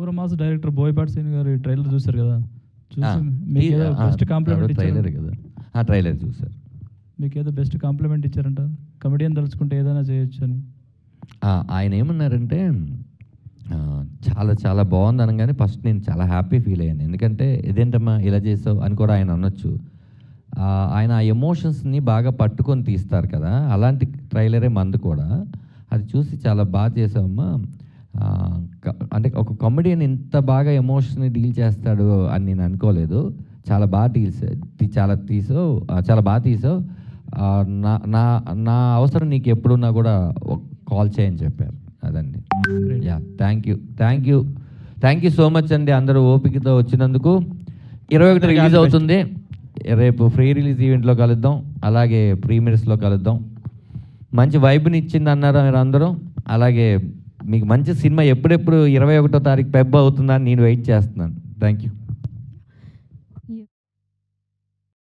ఊరమాస్ director Boyapati Srinu గారి trailer చూశారు కదా, చూసి మీకు ఏదో బెస్ట్ కాంప్లిమెంట్ ట్రైలర్ కదా, ట్రైలర్ చూసారు. మీకు ఏదో బెస్ట్ కాంప్లిమెంట్ ఇచ్చారంట, కమెడియన్ తలుచుకుంటే ఏదైనా చేయొచ్చు అని. ఆయన ఏమన్నారంటే చాలా చాలా బాగుంది అనగానే ఫస్ట్ నేను చాలా హ్యాపీ ఫీల్ అయ్యాను. ఎందుకంటే ఇదేంటమ్మా ఇలా చేసావు అని కూడా ఆయన అనొచ్చు. ఆయన ఆ ఎమోషన్స్ని బాగా పట్టుకొని తీస్తారు కదా, అలాంటి ట్రైలరే మందు కూడా. అది చూసి చాలా బాగా చేసావమ్మా, అంటే ఒక కామెడియన్ ఇంత బాగా ఎమోషన్ని డీల్ చేస్తాడు అని నేను అనుకోలేదు. చాలా బాగా చాలా బాగా తీసావు. నా నా అవసరం నీకు ఎప్పుడున్నా కూడా కాల్ చేయని చెప్పారు. అదండి. Yeah, thank you so much అండి అందరూ ఓపికతో వచ్చినందుకు. 21 రిలీజ్ అవుతుంది. రేపు ఫ్రీ రిలీజ్ ఈవెంట్లో కలుద్దాం, అలాగే ప్రీమియర్స్లో కలుద్దాం. మంచి వైబ్ని ఇచ్చింది అన్నారు మీరు అందరూ. అలాగే మీకు మంచి సినిమా ఎప్పుడెప్పుడు 21వ తారీఖు పెబ్బ అవుతుందని నేను వెయిట్ చేస్తున్నాను. Thank you.